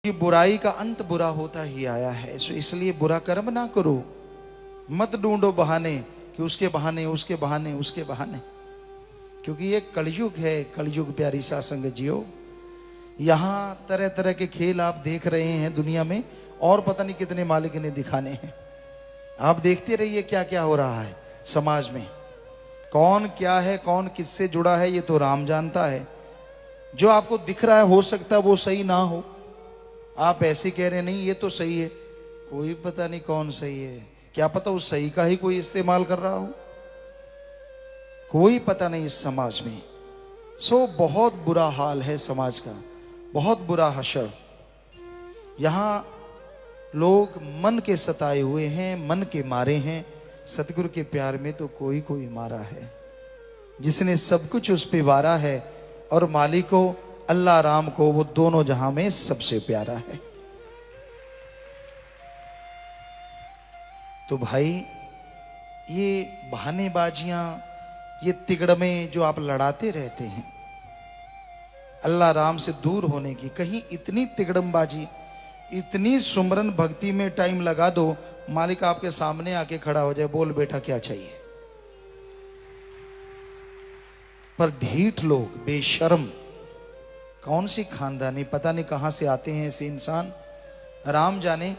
कि बुराई का अंत बुरा होता ही आया है, सो इसलिए बुरा कर्म ना करो। मत ढूंढो बहाने कि उसके बहाने उसके बहाने उसके बहाने, क्योंकि ये कलयुग है। कलयुग प्यारी सासंग जियो, यहाँ तरह तरह के खेल आप देख रहे हैं दुनिया में, और पता नहीं कितने मालिक ने दिखाने हैं। आप देखते रहिए क्या क्या हो रहा है समाज में, कौन क्या है, कौन किससे जुड़ा है, ये तो राम जानता है। जो आपको दिख रहा है हो सकता है वो सही ना हो, आप ऐसे कह रहे नहीं ये तो सही है, कोई पता नहीं कौन सही है, क्या पता उस सही का ही कोई इस्तेमाल कर रहा हो, कोई पता नहीं इस समाज में। सो बहुत बुरा हाल है समाज का, बहुत बुरा हशर। यहां लोग मन के सताए हुए हैं, मन के मारे हैं। सतगुरु के प्यार में तो कोई कोई मारा है, जिसने सब कुछ उस पे वारा है, और मालिक को अल्लाह राम को वो दोनों जहां में सबसे प्यारा है। तो भाई ये बहानेबाजियां, ये तिगड़मे जो आप लड़ाते रहते हैं अल्लाह राम से दूर होने की, कहीं इतनी तिगड़मबाजी, इतनी सुमरन भक्ति में टाइम लगा दो, मालिक आपके सामने आके खड़ा हो जाए, बोल बेटा क्या चाहिए। पर ढीठ लोग, बेशर्म, कौन सी खानदानी, पता नहीं कहां से आते हैं ऐसे इंसान, राम जाने।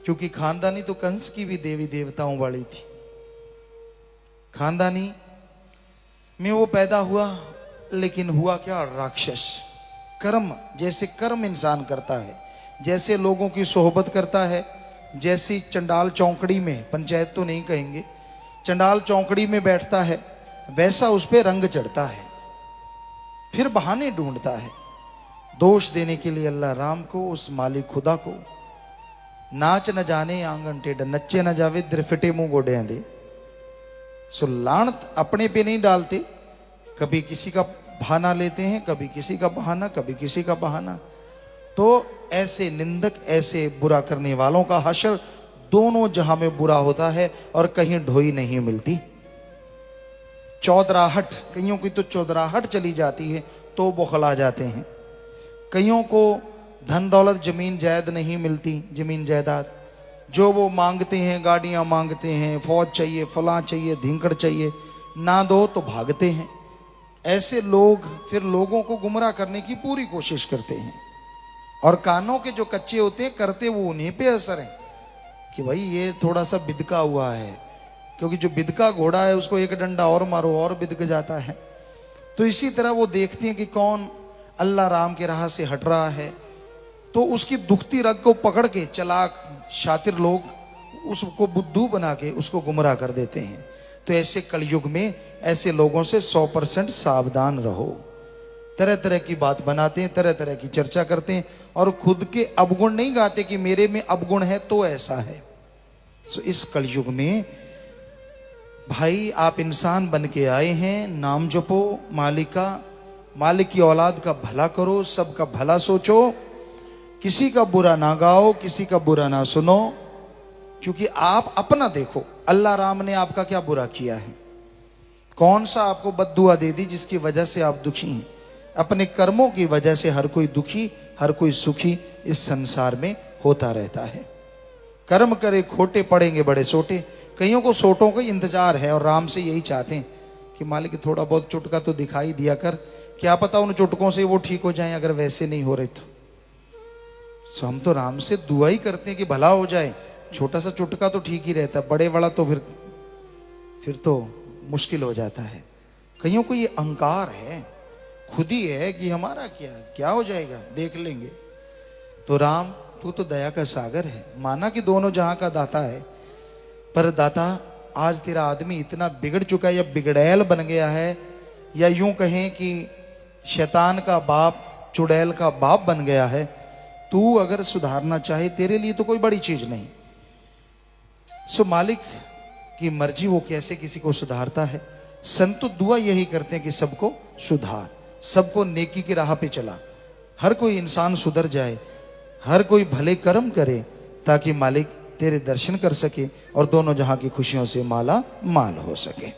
क्योंकि खानदानी तो कंस की भी देवी देवताओं वाली थी। खानदानी में वो पैदा हुआ, लेकिन हुआ क्या, राक्षस। कर्म, जैसे कर्म इंसान करता है, जैसे लोगों की सोहबत करता है, जैसी चंडाल चौकड़ी में, पंचायत तो नहीं कहेंगे, चंडाल चौकड़ी में बैठता है, वैसा उस पे रंग चढ़ता है, फिर बहाने ढूंढता है दोष देने के लिए अल्लाह राम को, उस मालिक खुदा को। नाच न जाने आंगन टेढ़ा, नच्चे न जावे द्रिफिटे मुंह गोडे दे। सो लानत अपने पे नहीं डालते, कभी किसी का बहाना लेते हैं, कभी किसी का बहाना, कभी किसी का बहाना। तो ऐसे निंदक, ऐसे बुरा करने वालों का हशर दोनों जहां में बुरा होता है, और कहीं ढोई नहीं मिलती। चौधराहट, कईयों की तो चौधराहट चली जाती है तो बौखला जाते हैं। कईयों को धन दौलत जमीन जायद नहीं मिलती, जमीन जायदाद जो वो मांगते हैं, गाड़ियां मांगते हैं, फौज चाहिए, फलां चाहिए, धिंकड़ चाहिए, ना दो तो भागते हैं। ऐसे लोग फिर लोगों को गुमराह करने की पूरी कोशिश करते हैं, और कानों के जो कच्चे होते हैं, करते वो उन्हीं पे असर है कि भाई ये थोड़ा सा बिदका हुआ है, क्योंकि जो बिदका घोड़ा है उसको एक डंडा और मारो और बिदक जाता है। तो इसी तरह वो देखते हैं कि कौन अल्लाह राम के राह से हट रहा है, तो उसकी दुखती रग को पकड़ के चालाक शातिर लोग उसको बुद्धू बना के उसको गुमराह कर देते हैं। तो ऐसे कलयुग में ऐसे लोगों से 100% सावधान रहो। तरह तरह की बात बनाते हैं, तरह तरह की चर्चा करते हैं, और खुद के अवगुण नहीं गाते कि मेरे में अवगुण है तो ऐसा है। सो इस कलयुग में भाई आप इंसान बन के आए हैं, नाम जपो मालिक का, मालिक की औलाद का भला करो, सबका भला सोचो, किसी का बुरा ना गाओ, किसी का बुरा ना सुनो। क्योंकि आप अपना देखो, अल्लाह राम ने आपका क्या बुरा किया है, कौन सा आपको बद्दुआ दे दी जिसकी वजह से आप दुखी हैं। अपने कर्मों की वजह से हर कोई दुखी, हर कोई सुखी इस संसार में होता रहता है। कर्म करे खोटे, पड़ेंगे बड़े सोटे। कईयों को सोटों का इंतजार है, और राम से यही चाहते हैं कि मालिक थोड़ा बहुत चुटका तो दिखाई दिया कर, क्या पता उन चुटकों से वो ठीक हो जाएं, अगर वैसे नहीं हो रहे तो। सो हम तो राम से दुआ ही करते हैं कि भला हो जाए। छोटा सा चुटका तो ठीक ही रहता है, बड़े वाला तो फिर तो मुश्किल हो जाता है। कईयों को ये अहंकार है, खुद ही है कि हमारा क्या हो जाएगा, देख लेंगे। तो राम तू तो दया का सागर है, माना कि दोनों जहां का दाता है, पर दाता आज तेरा आदमी इतना बिगड़ चुका है, या बिगड़ैल बन गया है, या यूं कहें कि शैतान का बाप, चुड़ैल का बाप बन गया है। तू अगर सुधारना चाहे, तेरे लिए तो कोई बड़ी चीज नहीं। सो मालिक की मर्जी, वो कैसे किसी को सुधारता है। संत तो दुआ यही करते हैं कि सबको सुधार, सबको नेकी की राह पे चला, हर कोई इंसान सुधर जाए, हर कोई भले कर्म करे, ताकि मालिक तेरे दर्शन कर सके और दोनों जहां की खुशियों से माला माल हो सके।